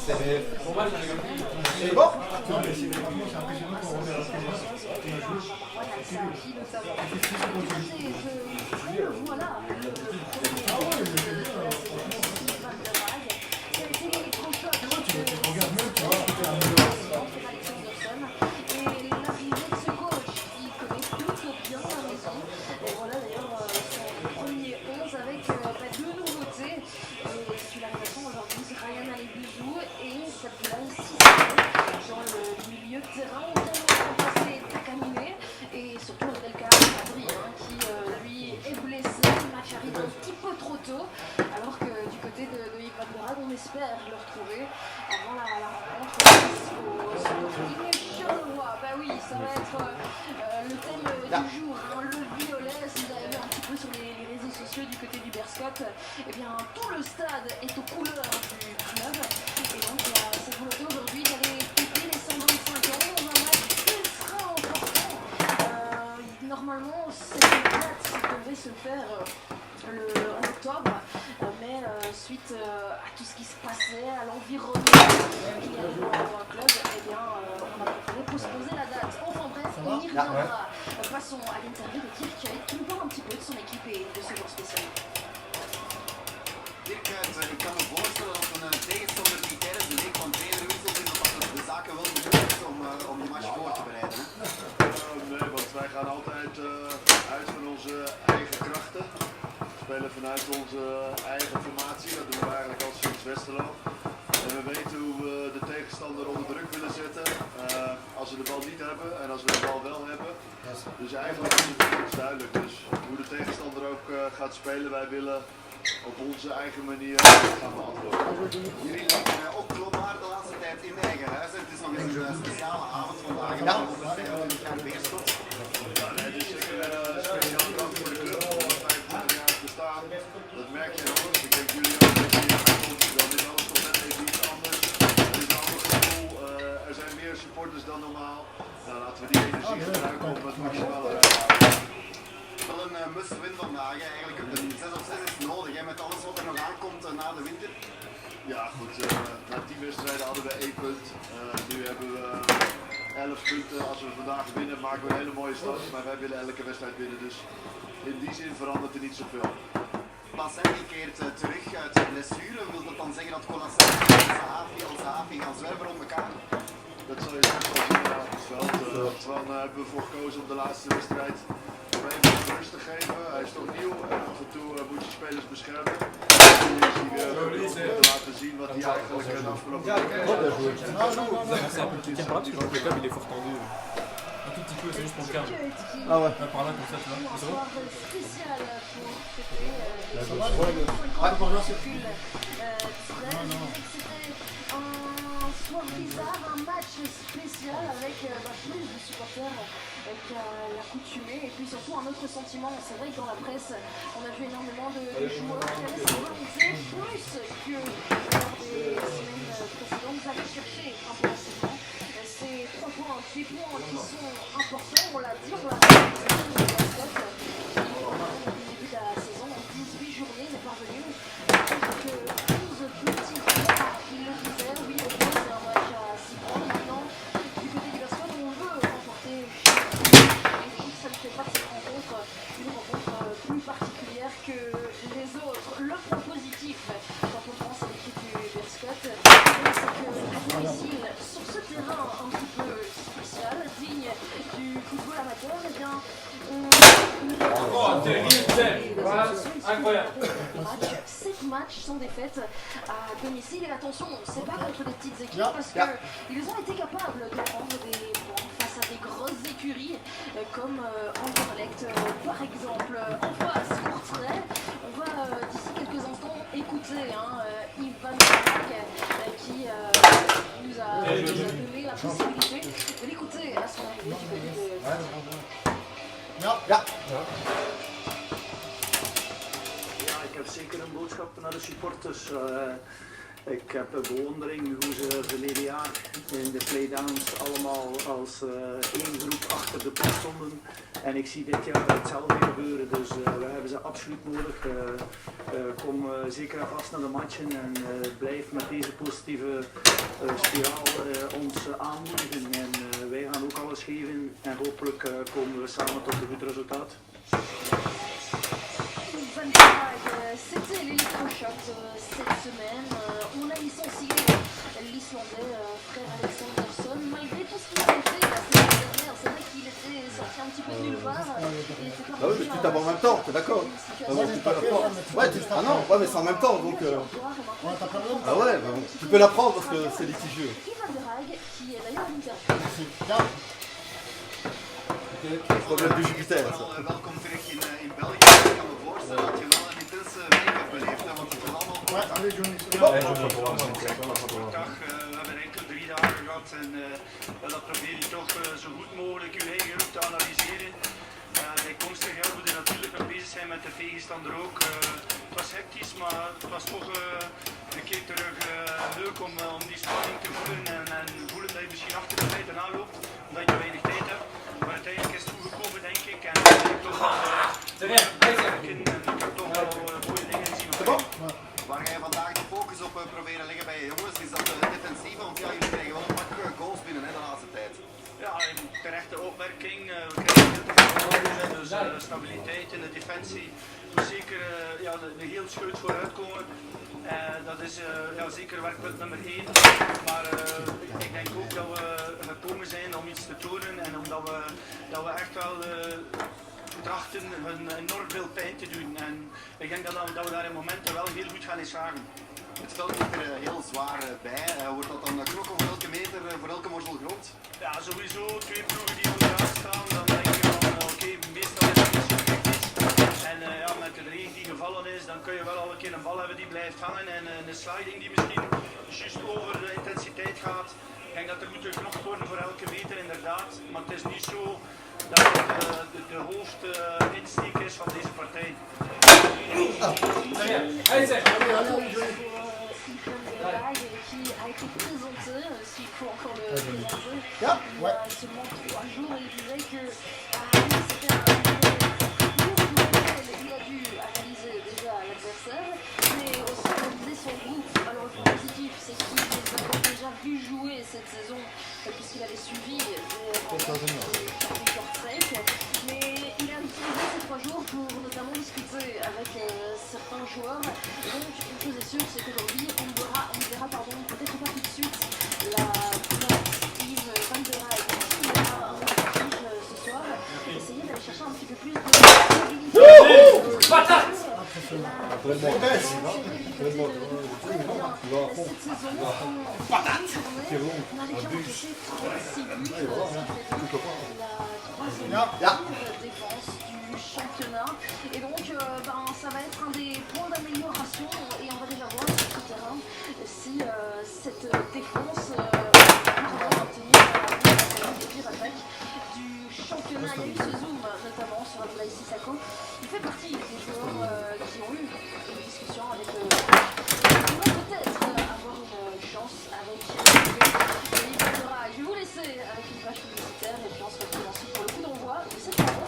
C'est bon. Eh bien, tout le stade est aux couleurs du club. Et donc, cette volonté aujourd'hui d'aller fêter les 125 ans dans un match ultra important. Normalement, cette date devait se faire en octobre, mais suite à tout ce qui se passait, à l'environnement qu'il y avait dans un club, eh bien, on a préféré postposer la date. Enfin bref, on y reviendra. Passons à l'interview de Dirk qui nous parle un petit peu de son équipe et de ce jour spécial. Dirk, ik kan me voorstellen dat een tegenstander die tijdens de week van trainer wisselt en dat de zaken wel moeilijk is om die match voor te bereiden. Nee, want wij gaan altijd uit van onze eigen krachten. We spelen vanuit onze eigen formatie, dat doen we eigenlijk al sinds Westerlo. En we weten hoe we de tegenstander onder druk willen zetten als we de bal niet hebben en als we de bal wel hebben. Dus eigenlijk is het duidelijk. Dus hoe de tegenstander ook gaat spelen, wij willen op onze eigen manier gaan beantwoorden. Jullie lijken ook klopbaar de laatste tijd in eigen huis. Het is nog eens een speciale avond vandaag. Ja. Beerschot. Ja, nee, het is zeker een speciale dag voor de club om 25 jaar te bestaan. Dat merk je enorm. Ik denk jullie ook dat je hier komt. Dan is alles toch net even iets anders. Het is een ander gevoel. Er zijn meer supporters dan normaal. Nou, laten we die energie gebruiken om het maximale uit te halen. Wel een must-win vandaag. Eigenlijk een 6 op 6 is nodig hè, met alles wat er nog aankomt na de winter. Ja goed, na 10 wedstrijden hadden we 1 punt. Nu hebben we 11 punten. Als we vandaag winnen maken we een hele mooie start. Maar wij willen elke wedstrijd winnen. Dus in die zin verandert er niet zoveel. Bassin keert terug uit de blessure. Wil dat dan zeggen dat Colassin en El Zahavi gaan zwerven rond elkaar? Dat zal je straks wel zien op het veld. Twan hebben we voor gekozen om de laatste wedstrijd om even rust te geven. Hij is toch nieuw en af en toe moet je spelers beschermen. Nu is hij weer om te laten zien wat hij eigenlijk de afgelopen weken C'est un peu de tiens par là parce que je vois que le câble il est fort tendu. Un tout petit peu, c'est juste pour le câble. Ah ouais. Là, par là comme ça, tu vois. C'est bon. Spécial pour fêter un soir bizarre, un match spécial avec plus de supporters qu'à l'accoutumée et puis surtout un autre sentiment. C'est vrai que dans la presse, on a vu énormément de joueurs qui avaient cette volonté plus que lors des semaines précédentes d'aller chercher un peu facilement. Ces 3 points, des points qui sont importants, on l'a dit, on l'a dit, début de la saison, en 18 journées, n'est parvenu avec 12 petits points. Il le disait, oui, le point, c'est un match à 6 points. Maintenant, du côté du Basket, on veut remporter et donc ça ne fait pas de cette rencontre une rencontre plus particulière que les autres. Le point positif, quand on pense à l'équipe du Berscott, c'est qu'à domicile, sur ce terrain un petit peu spécial, digne du football amateur, eh bien, Incroyable. 7 matchs sans défaite à domicile. Et attention, c'est pas contre des petites équipes parce qu'ils ont été capables de prendre des points face à des grosses écuries comme Anderlecht par exemple. En face, Courtrai, on va d'ici quelques instants écouter Ivan Barak qui nous a donné la possibilité de l'écouter à son arrivée du côté de... Ja. Ja. Ja, ik heb zeker een boodschap naar de supporters. Ik heb bewondering hoe ze verleden jaar in de playdowns allemaal als één groep achter de pas stonden. En ik zie dit jaar hetzelfde gebeuren, dus we hebben ze absoluut nodig. Kom zeker en vast naar de matchen en blijf met deze positieve spiraal ons aanmoedigen. En wij gaan ook alles geven en hopelijk komen we samen tot een goed resultaat. Van der Haag, c'était l'électrochoc cette semaine. On a licencié l'Islandais frère Alexandersson. Malgré tout ce qu'il avait fait la saison dernière, c'est vrai qu'il était sorti un petit peu de nulle part. Il était pas Ah oui, mais tu tapes en même temps, t'es d'accord? Ah ouais, tu peux la prendre. Ouais, ah non, ouais, mais c'est en même temps, donc... Ah ouais, bah, tu peux la prendre parce que c'est litigieux. Et Van der Haag, qui est d'ailleurs à l'interview. Problème du Jupiter, ça. Welkom terug in België. Ik kan me voorstellen dat je wel een intense week hebt beleefd, hè, want het is allemaal kort. Dag, we hebben enkel 3 dagen gehad en dat probeer je toch zo goed mogelijk je eigen groep te analyseren. Bijkomstig moeten we natuurlijk nog bezig zijn met de tegenstander ook. Het was hectisch, maar het was toch een keer terug leuk om die spanning te voelen en voelen dat je misschien achter de feiten aanloopt, omdat je weinig tijd hebt. Maar uiteindelijk is het goed gekomen, denk ik. En ik heb toch wel mooie dingen gezien. Waar jij vandaag de focus op proberen leggen bij je jongens, is dat defensieve, want ja, jullie krijgen wel een pak goals binnen hè, de laatste tijd. Ja, een terechte opmerking. We krijgen heel veel goals, dus stabiliteit in de defensie. Moet zeker de heel scheut vooruit komen. Dat is zeker werkpunt nummer 1. Maar ik denk ook dat we gekomen zijn om iets te tonen en omdat we echt wel trachten hun enorm veel pijn te doen. En ik denk dat we daar in momenten wel heel goed gaan in slagen. Het veld ligt er heel zwaar bij. Wordt dat dan knokken voor elke meter, voor elke morsel grond? Ja, sowieso 2 ploegen die onderaan staan. Dan denk je van oké, meestal is het niet zo kritisch. En met de regen die gevallen is, dan kun je wel al een keer een bal hebben die blijft hangen. En een sliding die misschien juist over de intensiteit gaat. Ik denk dat er moet geknokt worden voor elke meter inderdaad. Maar het is niet zo dat het de hoofdinsteek is van deze partij. Qui a été présenté, s'il faut encore le présenter, il y a seulement 3 jours, il disait que c'était un il a dû analyser déjà l'adversaire, mais aussi analyser son groupe. Alors le point positif, c'est qu'il les avait déjà vus jouer cette saison, puisqu'il avait suivi les portraits, mais il a utilisé ces 3 jours pour notamment discuter avec certains joueurs. Donc une chose est sûre, c'est qu'aujourd'hui on verra peut-être pas tout de suite la Yves Van der Haag qui aura un objectif ce soir, essayer d'aller chercher un petit peu plus de stabilité. Patate. Cette saison, on a déjà encaissé 36 buts, ce qui fait la 3e défense du championnat. Et donc, ça va être un des points d'amélioration et on va déjà voir sur ce terrain si cette défense pourra obtenir les pires attaques du championnat. Il y a eu ce zoom notamment sur Abdoulaye Sissako. Il fait partie des joueurs qui ont eu une discussion avec le peut-être avoir une chance avec Yves Van der Haag. Je vais vous laisser avec une page publicitaire et puis on se retrouve ensuite pour le coup d'envoi de cette rencontre.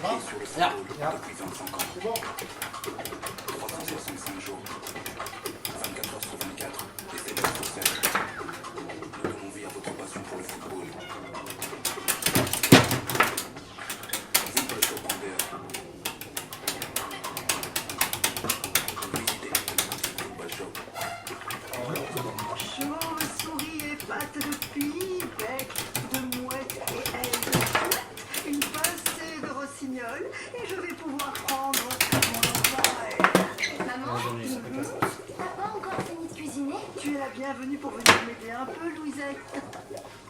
Un petit peu spécial. Ja. Depuis 25 ans. 365 jours. 24 heures sur 24. Et 7 jours sur 7. Nous donnons vie à votre passion pour le football. Footballshop.be. Visitez Footballshop. Chauve, souris et pattes de pie, bec de mouette et ailes de chouette, une pincée de rossignol, et je vais pouvoir prendre mon repas. Maman, T'as pas encore fini de cuisiner? Tu es la bienvenue pour venir m'aider un peu, Louisette.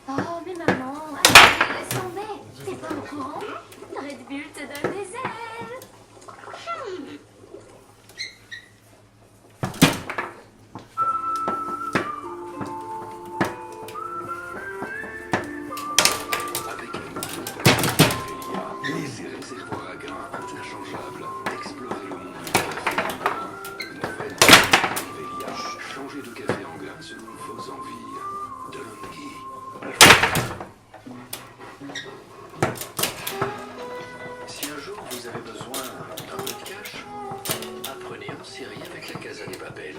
Oh, mais maman, allez, laisse tomber. T'es pas au courant? Red Bull te donne des ailes. Si un jour vous avez besoin d'un peu de cash, apprenez en série avec la Casa des Papel.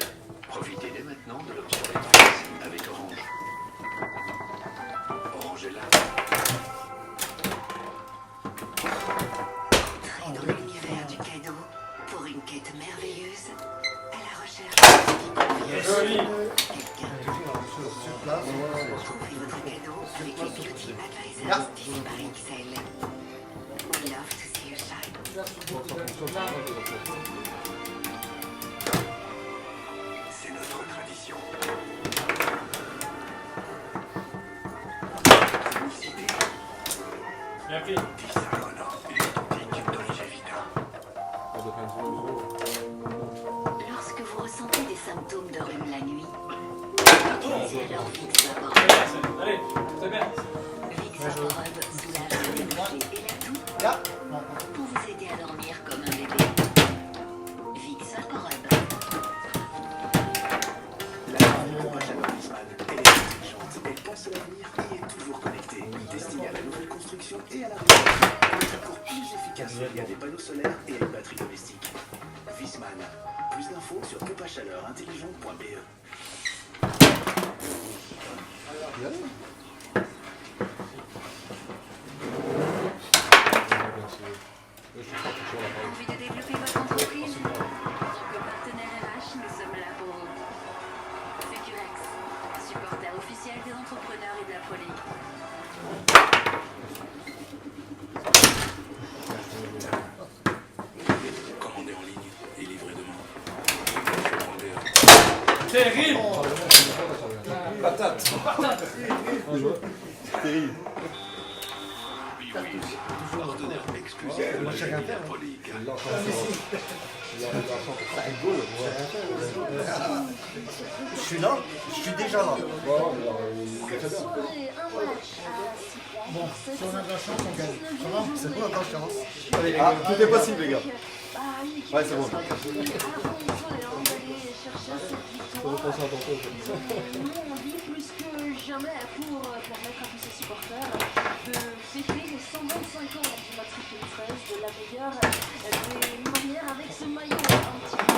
Profitez dès maintenant de l'option Netflix avec Orange. Orange est là. Entrez dans l'univers du cadeau pour une quête merveilleuse à la recherche de quelqu'un. Trouvez votre cadeau avec les Beauty Advisors d'Easy by XL. We love to see you shine. C'est notre tradition. Bien pris. Disarona, l'authentique d'Olivier Vita. Lorsque vous ressentez des symptômes de rhume la nuit, utilisez alors Vicks Vapor. Allez, c'est bien. Vicks Vapor soulage l'énergie et la toux pour vous aider à dormir comme un bébé. Vicks Vapor. La famille Compachaleur Wiesmann, elle est intelligente, elle pense à l'avenir et est toujours connectée. Destinée à la nouvelle construction et à la rénovation. Pour plus efficace liée à des panneaux solaires et à une batterie domestique. Wiesmann. Plus d'infos sur pompachaleurintelligente.be. Envie de développer votre entreprise? En tant que partenaire RH, nous sommes là pour vous. Securex, supporter officiel des entrepreneurs et de la folie. Commandez en ligne et livrez demain. Terrible. Patate. Terrible. Partenaire exclusif de la chaîne Diaphonique. Je suis là, je suis déjà là. Cette soirée, un match à 6 points. Bon, si on a de la chance, on gagne. Ça va? C'est bon, attends, je commence. Allez, les gars, tout est possible, les gars. Ouais, c'est bon. Nous, on dit plus que jamais pour permettre à tous ces supporters de fêter les 125 ans du matricule 13 de la meilleure des manières avec ce maillot un petit peu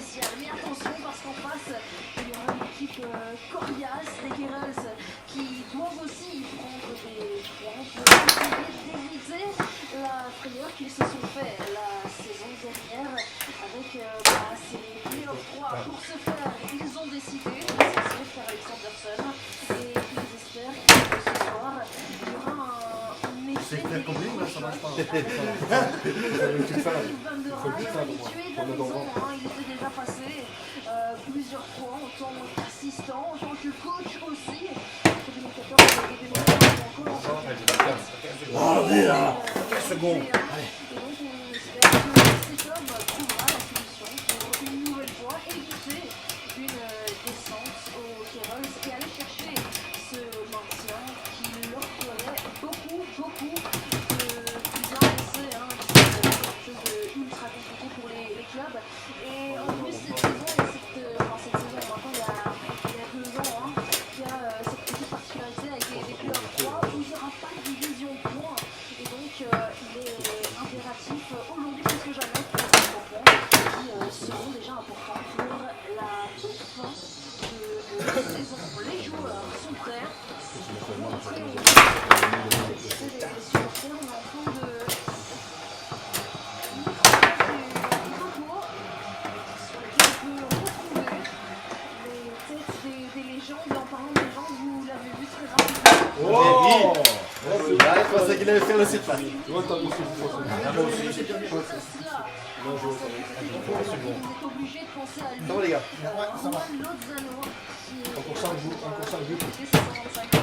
spécial. Mais attention, parce qu'en face, il y aura une équipe coriace des Girls qui doivent aussi prendre des points pour essayer d'éviter la frayeur qu'ils se sont fait la saison dernière avec ces playoffs 3. Pour ce faire, ils ont décidé de s'inscrire par Alexanderson et ils espèrent que ce soir, il y aura un effet C'est compris, mais ça marche pas. il était déjà passé plusieurs fois en tant qu'assistant, en tant que coach aussi. En 2014, il avait démarré encore en 15 secondes. et donc on espère que cet homme trouvera la solution pour une nouvelle fois éviter une descente aux Carols et aller chercher ce maintien qui leur ferait beaucoup de bien laisser. C'est quelque chose d'ultra compliqué pour les clubs. Et en plus cette saison, maintenant il y a 2 ans, il y a cette petite particularité avec les clubs 3 où il n'y aura pas de division de points. Et donc il est impératif aujourd'hui plus que jamais pour les points qui seront déjà importants pour la toute fin de la saison. Les joueurs sont prêts. Les supporters, on est en train de sur lesquels on peut retrouver les têtes des légendes. En parlant de légendes, vous l'avez vu très rapidement. Oh, je pensais qu'il allait faire le site. Tu vois, t'as aussi on est obligé de penser à lui. Ça va, les gars. Juan Lozano, qui est Encore 5 buts. c'est 125